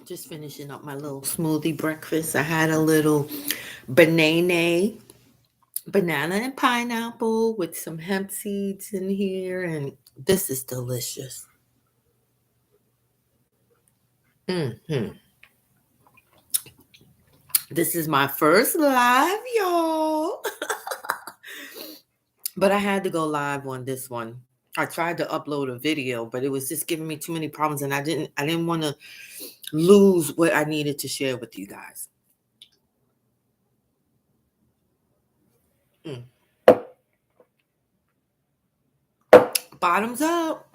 Just finishing up my little smoothie breakfast. I had a little banana, banana and pineapple with some hemp seeds in here, and this is delicious. hmm This is my first live, y'all. But I had to go live on this one. I tried to upload a video, but it was just giving me too many problems, and I didn't want to lose what I needed to share with you guys. Mm. Bottoms up.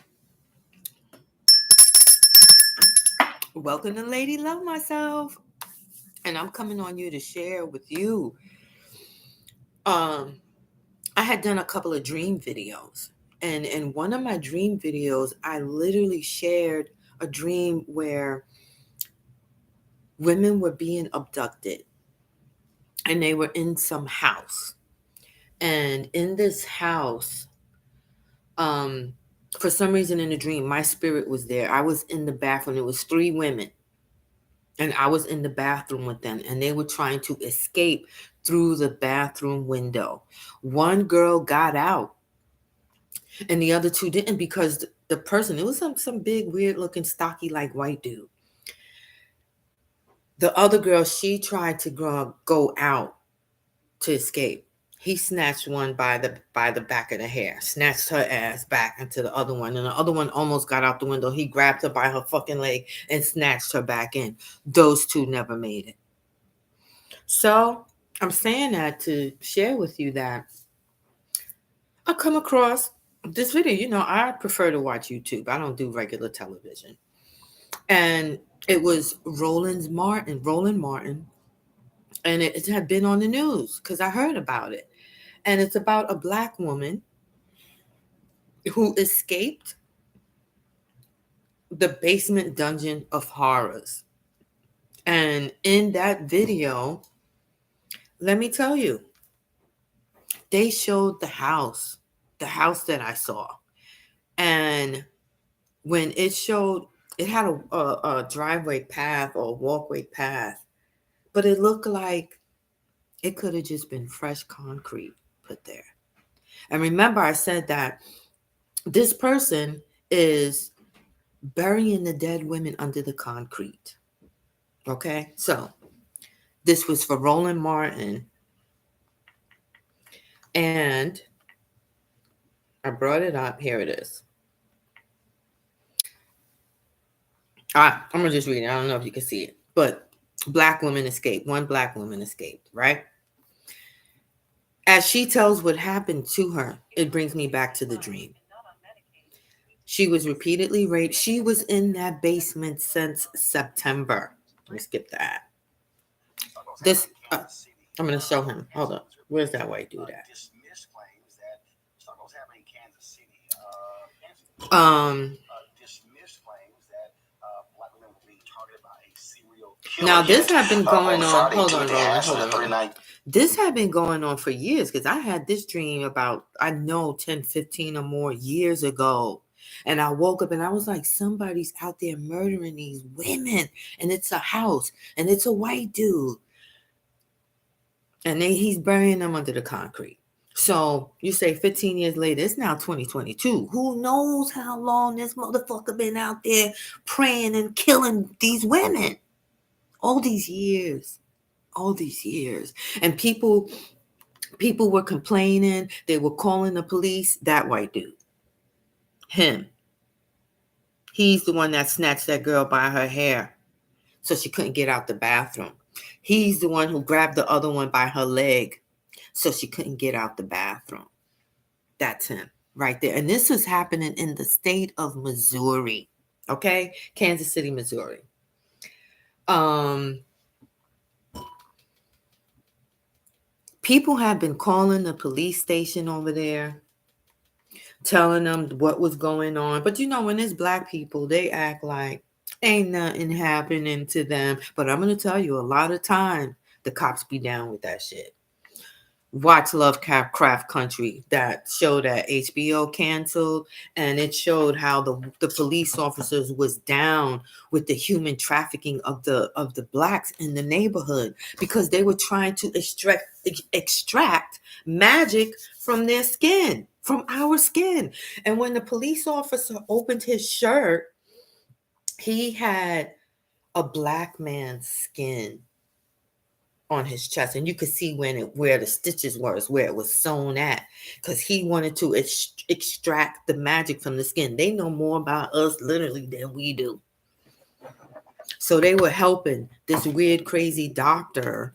Welcome to Lady Love Myself. And I'm coming on you to share with you. I had done a couple of dream videos. And in one of my dream videos, I literally shared a dream where women were being abducted and they were in some house. And in this house, um, for some reason in the dream, my spirit was there. I was in the bathroom. It was three women. And I was in the bathroom with them, and they were trying to escape through the bathroom window. One girl got out, and the other two didn't because the person, it was some big, weird looking, stocky, like white dude. The other girl, she tried to go out to escape. He snatched one by the back of the hair, snatched her ass back into the other one, and the other one almost got out the window. He grabbed her by her fucking leg and snatched her back in. Those two never made it. So I'm saying that to share with you that I come across this video. I prefer to watch YouTube. I don't do regular television. And it was Roland Martin, and it had been on the news because I heard about it. And it's about a black woman who escaped the basement dungeon of horrors. And in that video, let me tell you, they showed the house that I saw. And when it showed, it had a driveway path or a walkway path, but it looked like it could have just been fresh concrete put there. And remember, I said that this person is burying the dead women under the concrete. Okay, so this was for Roland Martin, and I brought it up. Here it is. I'm gonna just read it. I don't know if you can see it, but black woman escaped. One black woman escaped, right? As she tells what happened to her, it brings me back to the dream. She was repeatedly raped. She was in that basement since September. Let me skip that. This, I'm going to show him. Hold up. Where's that white dude at? Now this had been going on. Hold on, Hold on. This had been going on for years because I had this dream about, I know, 10, 15 or more years ago. And I woke up and I was like, somebody's out there murdering these women. And it's a house. And it's a white dude. And then he's burying them under the concrete. So you say 15 years later, it's now 2022. Who knows how long this motherfucker been out there praying and killing these women? All these years. And people were complaining. They were calling the police. That white dude. Him. He's the one that snatched that girl by her hair so she couldn't get out the bathroom. He's the one who grabbed the other one by her leg so she couldn't get out the bathroom. That's him right there. And this is happening in the state of Missouri. Okay? Kansas City, Missouri. People have been calling the police station over there, telling them what was going on. But when it's black people, they act like ain't nothing happening to them. But I'm going to tell you, a lot of time, the cops be down with that shit. Watch Lovecraft Country, that show that HBO canceled, and it showed how the police officers was down with the human trafficking of the blacks in the neighborhood because they were trying to extract magic from their skin, from our skin. And when the police officer opened his shirt, he had a black man's skin on his chest, and you could see where the stitches was, where it was sewn at, because he wanted to extract the magic from the skin. They know more about us literally than we do. So they were helping this weird crazy doctor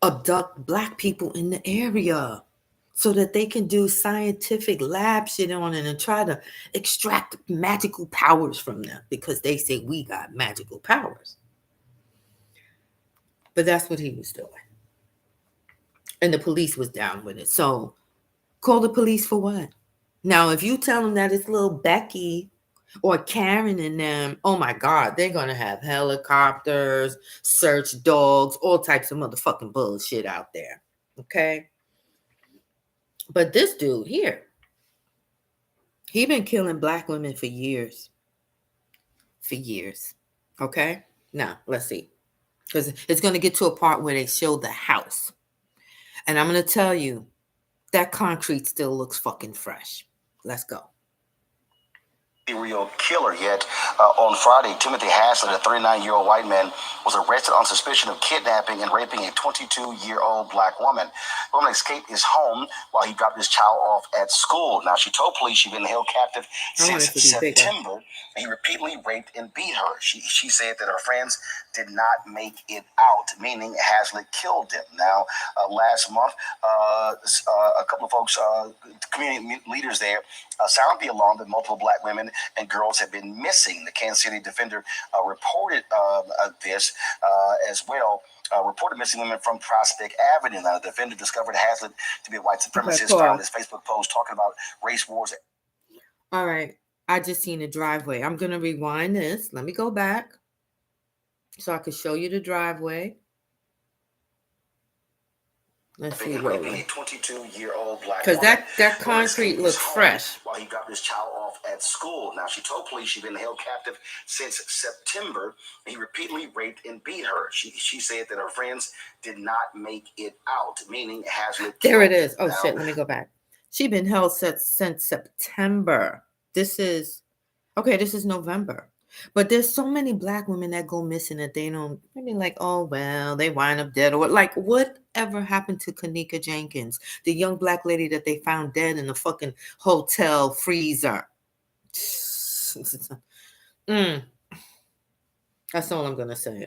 abduct black people in the area so that they can do scientific lab shit on it and try to extract magical powers from them, because they say we got magical powers. But that's what he was doing. And the police was down with it. So call the police for what? Now, if you tell them that it's little Becky or Karen and them, oh my God, they're going to have helicopters, search dogs, all types of motherfucking bullshit out there. Okay? But this dude here, he been killing black women for years. For years. Okay? Now, let's see. Because it's going to get to a part where they show the house. And I'm going to tell you, that concrete still looks fucking fresh. Let's go. Serial killer yet. On Friday, Timothy Haslett, a 39-year-old white man, was arrested on suspicion of kidnapping and raping a 22-year-old black woman. The woman escaped his home while he dropped his child off at school. Now, she told police she'd been held captive since September. He repeatedly raped and beat her. She said that her friends did not make it out, meaning Haslett killed them. Now, last month, a couple of folks, community leaders there, sounded the alarm that multiple black women and girls have been missing. The Kansas City Defender reported this as well. Reported missing women from Prospect Avenue. Now, the Defender discovered Haslett to be a white supremacist. Found his Facebook post talking about race wars. All right. I just seen a driveway. I'm going to rewind this. Let me go back so I can show you the driveway. Let's see where we 22-year-old black because that concrete looks fresh. While he dropped his child off at school. Now, she told police she'd been held captive since September. He repeatedly raped and beat her. She said that her friends did not make it out, meaning Haslett. There it is. Oh, shit. Let me go back. She's been held since September. This is November. But there's so many black women that go missing that they don't, I mean, like, oh, well, they wind up dead. Or like, whatever happened to Kanika Jenkins, the young black lady that they found dead in the fucking hotel freezer? That's all I'm going to say.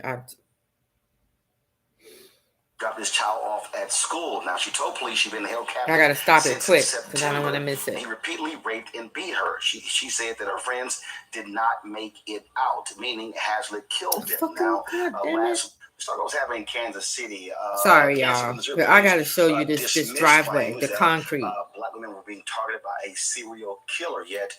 Dropped his child off at school. Now, she told police she'd been held captive. I gotta stop it quick because I don't want to miss it. He repeatedly raped and beat her. She said that her friends did not make it out, meaning Haslett killed them. Now, last start was happening in Kansas City. Sorry, y'all. I gotta show you this driveway, the concrete. Black women were being targeted by a serial killer. Yet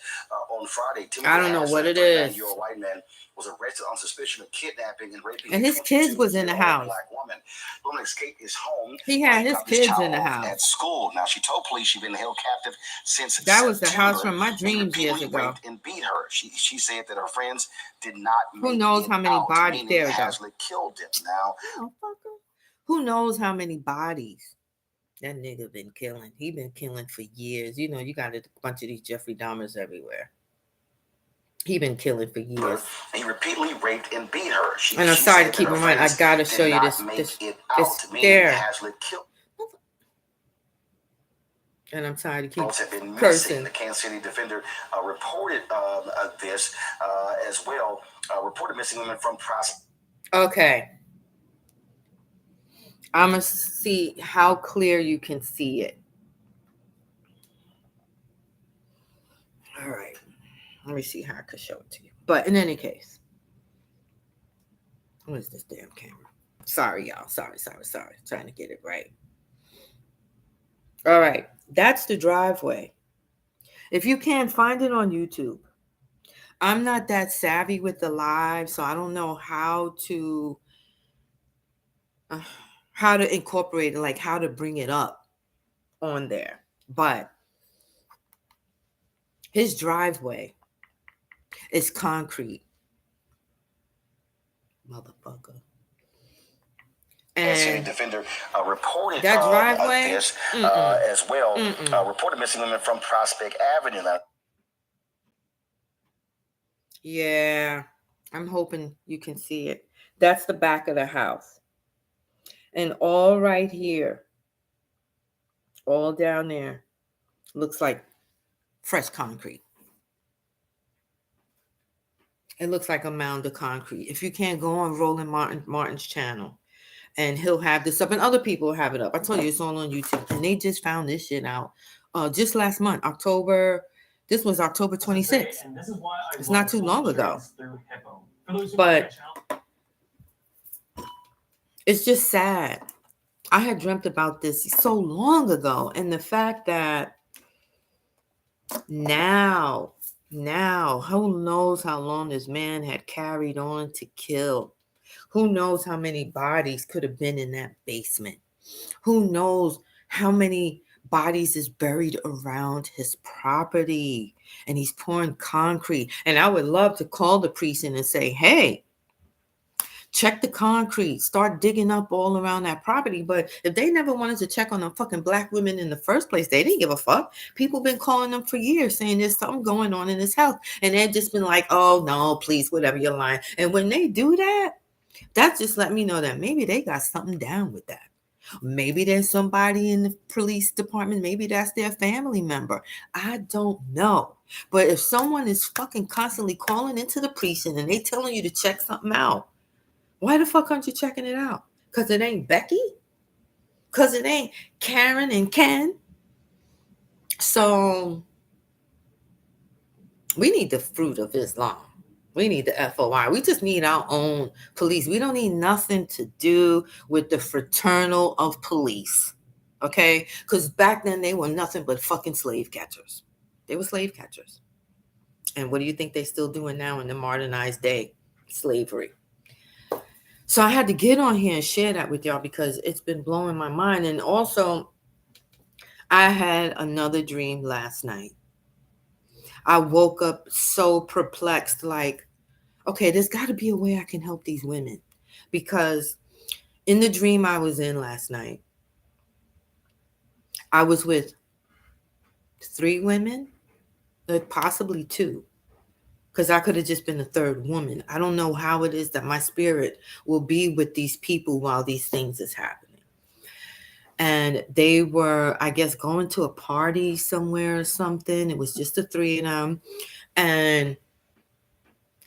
on Friday, I don't know what it is. A white man was arrested on suspicion of kidnapping and raping. And his kids was in the house. Black woman. The woman escaped his home. He had his kids in the house. At school. Now, she told police she'd been held captive since that was the house from my dreams years ago. Raped and beat her. She said that her friends did not make Who knows how many bodies there are? Haslett killed him. Now, who knows how many bodies that nigga been killing? He been killing for years. You know, you got a bunch of these Jeffrey Dahmers everywhere. He been killing for years. He repeatedly raped and beat her. And I'm sorry to keep in mind. I gotta show you this there. And I'm sorry to keep cursing. The Kansas City Defender reported this as well. Reported missing women from Prospect. Okay. I'm gonna see how clear you can see it. All right. Let me see how I can show it to you. But in any case, what is this damn camera? Sorry, y'all. Sorry. Trying to get it right. All right. That's the driveway. If you can't find it on YouTube, I'm not that savvy with the live, so I don't know how to how to incorporate it, like how to bring it up on there. But his driveway is concrete, motherfucker. And city And defender reported that driveway, this as well. Reported missing women from Prospect Avenue. yeah, I'm hoping you can see it. That's the back of the house. And all right here, all down there, looks like fresh concrete. It looks like a mound of concrete. If you can't go on Roland Martin's channel, and he'll have this up, and other people have it up. I told you it's all on YouTube, and they just found this shit out just last month, October. This was October 26th. It's not too long ago, but it's just sad. I had dreamt about this so long ago, and the fact that now, who knows how long this man had carried on to kill? Who knows how many bodies could have been in that basement? Who knows how many bodies is buried around his property? And he's pouring concrete. And I would love to call the precinct and say, hey, check the concrete, start digging up all around that property. But if they never wanted to check on the fucking black women in the first place, they didn't give a fuck. People been calling them for years saying there's something going on in this house. And they've just been like, oh, no, please, whatever, you're lying. And when they do that, that just let me know that maybe they got something down with that. Maybe there's somebody in the police department. Maybe that's their family member. I don't know. But if someone is fucking constantly calling into the precinct and they telling you to check something out, why the fuck aren't you checking it out? Because it ain't Becky? Because it ain't Karen and Ken? So we need the fruit of Islam. We need the FOI. We just need our own police. We don't need nothing to do with the fraternal of police. Okay? Because back then they were nothing but fucking slave catchers. They were slave catchers. And what do you think they're still doing now in the modernized day? Slavery. So I had to get on here and share that with y'all because it's been blowing my mind. And also, I had another dream last night. I woke up so perplexed, like, okay, there's got to be a way I can help these women. Because in the dream I was in last night, I was with 3 women, possibly 2. Because I could have just been the third woman. I don't know how it is that my spirit will be with these people while these things is happening. And they were, I guess, going to a party somewhere or something. It was just the 3 of them. And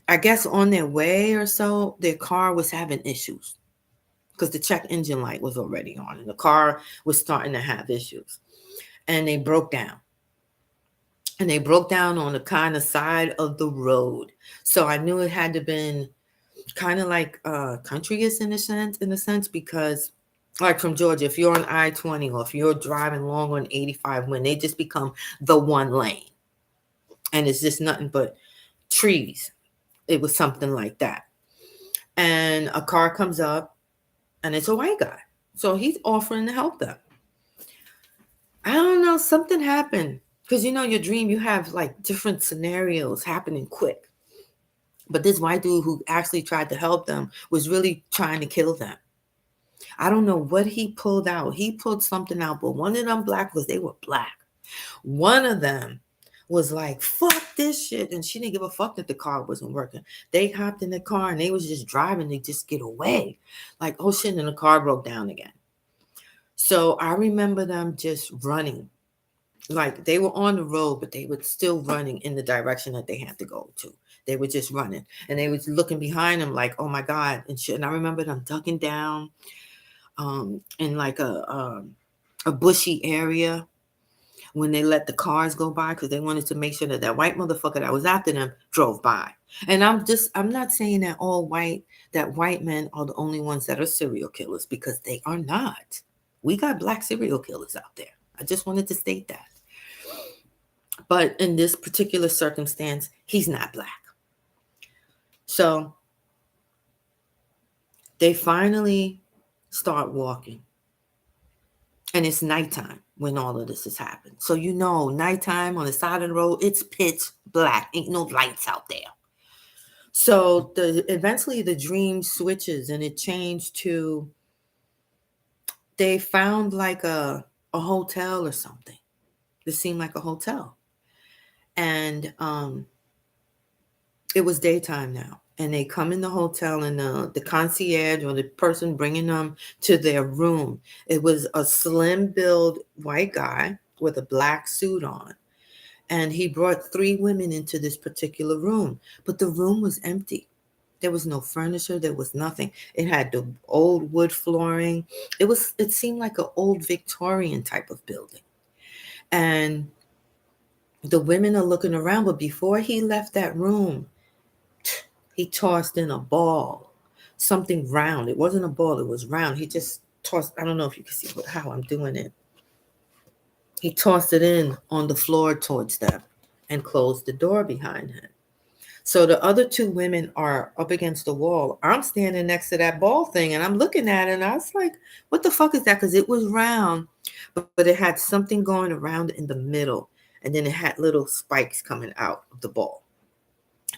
I guess on their way or so, their car was having issues. Because the check engine light was already on. And the car was starting to have issues. And they broke down. And they broke down on the kind of side of the road. So I knew it had to been kind of like country-ish in a sense, because like from Georgia, if you're on I-20 or if you're driving long on 85, when they just become the one lane and it's just nothing but trees. It was something like that. And a car comes up and it's a white guy. So he's offering to help them. I don't know, something happened. Because your dream, you have like different scenarios happening quick. But this white dude who actually tried to help them was really trying to kill them. I don't know what he pulled out. He pulled something out, but one of them black was, they were black. One of them was like, fuck this shit. And she didn't give a fuck that the car wasn't working. They hopped in the car and they was just driving to just get away. Like, oh shit, and the car broke down again. So I remember them just running. Like they were on the road, but they were still running in the direction that they had to go to. They were just running and they was looking behind them like, oh my God, and shit. And I remember them ducking down in like a bushy area when they let the cars go by, because they wanted to make sure that that white motherfucker that was after them drove by. And I'm not saying that white men are the only ones that are serial killers, because they are not. We got black serial killers out there. I just wanted to state that. But in this particular circumstance, he's not black. So they finally start walking. And it's nighttime when all of this has happened. So, you know, nighttime on the side of the road, it's pitch black. Ain't no lights out there. So eventually the dream switches and it changed to they found like a hotel or something. It seemed like a hotel. And it was daytime now. And they come in the hotel and the concierge or the person bringing them to their room. It was a slim build white guy with a black suit on. And he brought 3 women into this particular room. But the room was empty. There was no furniture. There was nothing. It had the old wood flooring. It seemed like an old Victorian type of building. And the women are looking around. But before he left that room, he tossed in a ball, something round. It wasn't a ball, it was round. He just tossed, I don't know if you can see how I'm doing it. He tossed it in on the floor towards them and closed the door behind him. So the other 2 women are up against the wall. I'm standing next to that ball thing and I'm looking at it and I was like, what the fuck is that? Because it was round, but it had something going around in the middle. And then it had little spikes coming out of the ball.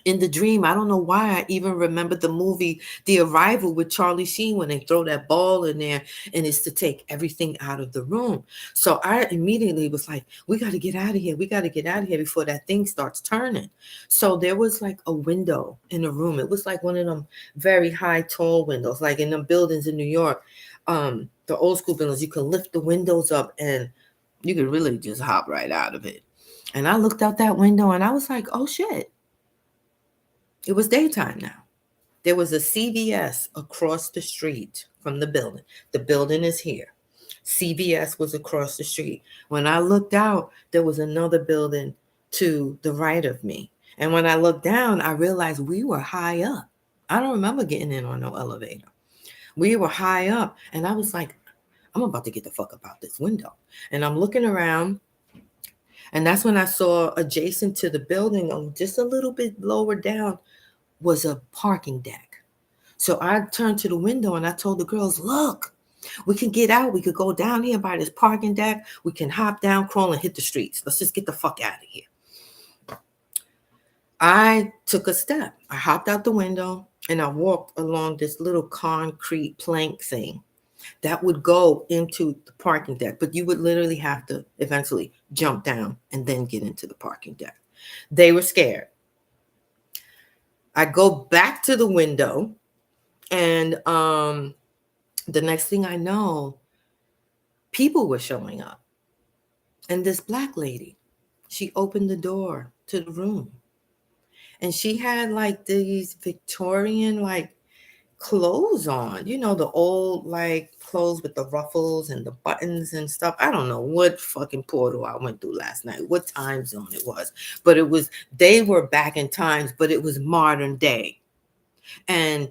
In the dream, I don't know why I even remember the movie The Arrival with Charlie Sheen when they throw that ball in there and it's to take everything out of the room. So I immediately was like, we got to get out of here. We got to get out of here before that thing starts turning. So there was like a window in the room. It was like one of them very high, tall windows, like in the buildings in New York, the old school buildings. You can lift the windows up and you could really just hop right out of it. And I looked out that window and I was like, oh shit. It was daytime now. There was a CVS across the street from the building. The building is here. CVS was across the street. When I looked out, there was another building to the right of me. And when I looked down, I realized we were high up. I don't remember getting in on no elevator. We were high up. And I was like, I'm about to get the fuck up out this window. And I'm looking around. And that's when I saw adjacent to the building, just a little bit lower down, was a parking deck. So I turned to the window and I told the girls, look, we can get out. We could go down here by this parking deck. We can hop down, crawl, and hit the streets. Let's just get the fuck out of here. I took a step. I hopped out the window and I walked along this little concrete plank thing that would go into the parking deck. But you would literally have to eventually jump down and then get into the parking deck. They were scared. I go back to the window and the next thing I know, people were showing up. And this black lady, she opened the door to the room. And she had like these Victorian like clothes on, you know, the old like clothes with the ruffles and the buttons and stuff. I don't know what fucking portal I went through last night, what time zone it was, but they were back in times, but it was modern day. And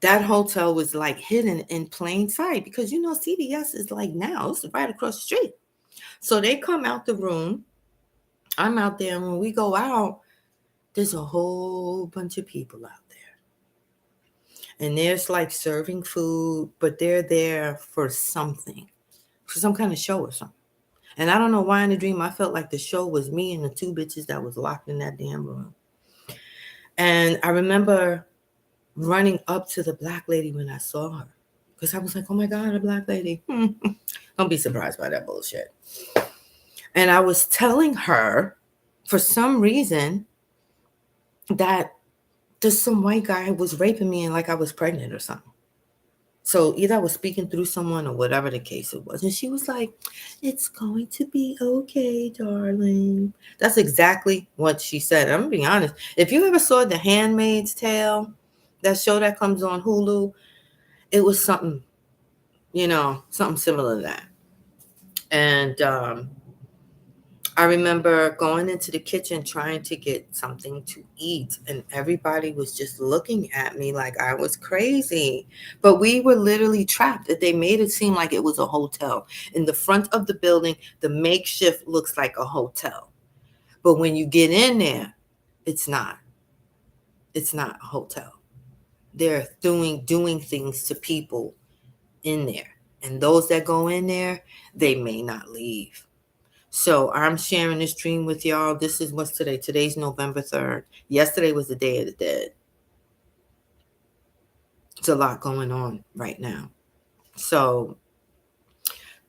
that hotel was like hidden in plain sight because, you know, CVS is like now, it's right across the street. So they come out the room. I'm out there. And when we go out, there's a whole bunch of people out there. And there's like serving food, but they're there for something, for some kind of show or something. And I don't know why in the dream I felt like the show was me and the 2 bitches that was locked in that damn room. And I remember running up to the black lady when I saw her. Because I was like, oh my God, a black lady. Don't be surprised by that bullshit. And I was telling her, for some reason, that there's some white guy who was raping me and like I was pregnant or something. So either I was speaking through someone or whatever the case it was. And she was like, it's going to be okay, darling. That's exactly what she said. I'm going to be honest. If you ever saw The Handmaid's Tale, that show that comes on Hulu, it was something, you know, something similar to that. And I remember going into the kitchen trying to get something to eat, and everybody was just looking at me like I was crazy. But we were literally trapped. They made it seem like it was a hotel. In the front of the building, the makeshift looks like a hotel. But when you get in there, it's not. It's not a hotel. They're doing things to people in there. And those that go in there, they may not leave. So I'm sharing this dream with y'all. This is what's today. Today's November 3rd. Yesterday was the Day of the Dead. It's a lot going on right now. So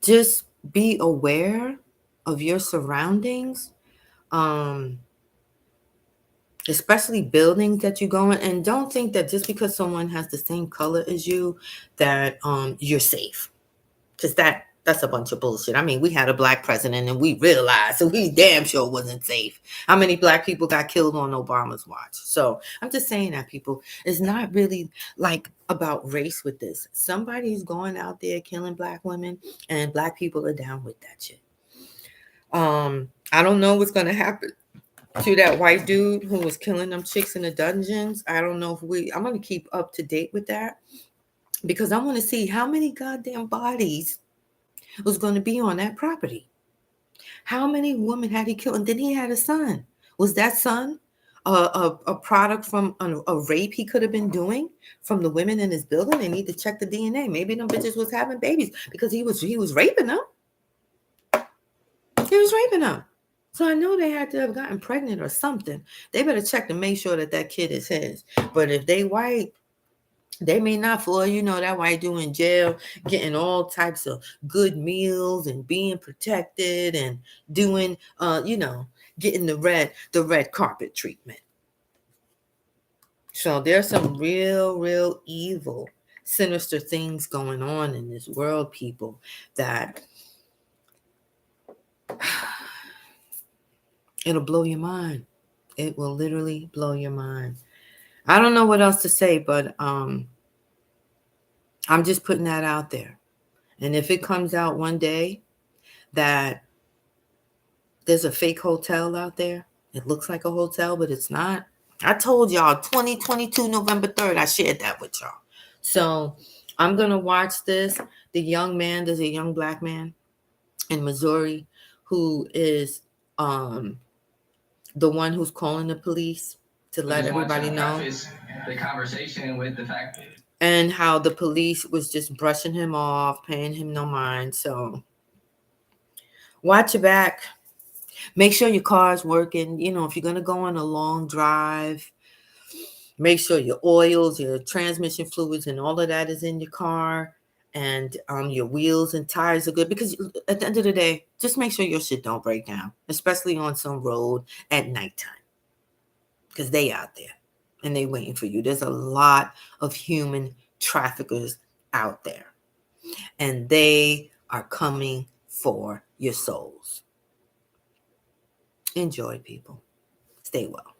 just be aware of your surroundings, especially buildings that you go in, and don't think that just because someone has the same color as you that you're safe, because that's a bunch of bullshit. I mean, we had a black president and we realized, so we damn sure wasn't safe. How many black people got killed on Obama's watch? So I'm just saying that, people, it's not really like about race with this. Somebody's going out there killing black women, and black people are down with that shit. I don't know what's gonna happen to that white dude who was killing them chicks in the dungeons. I don't know if I'm gonna keep up to date with that, because I want to see how many goddamn bodies was going to be on that property. How many women had he killed? And then he had a son. Was that son a product from a rape he could have been doing from the women in his building? They need to check the DNA. Maybe them bitches was having babies because he was raping them. He was raping them. So I know they had to have gotten pregnant or something. They better check to make sure that kid is his. But if they white, they may not, for that white dude in jail getting all types of good meals and being protected and doing getting the red carpet treatment. So there's some real evil, sinister things going on in this world, people, that it'll blow your mind. It will literally blow your mind. I don't know what else to say, but I'm just putting that out there. And if it comes out one day that there's a fake hotel out there, it looks like a hotel, but it's not. I told y'all 2022 November 3rd, I shared that with y'all. So I'm going to watch this. There's a young black man in Missouri who is the one who's calling the police to let everybody know. The conversation with the fact and how the police was just brushing him off, paying him no mind. So watch your back. Make sure your car's working. If you're going to go on a long drive, make sure your oils, your transmission fluids, and all of that is in your car. And your wheels and tires are good. Because at the end of the day, just make sure your shit don't break down, especially on some road at nighttime. Because they out there and they waiting for you. There's a lot of human traffickers out there. And they are coming for your souls. Enjoy, people. Stay well.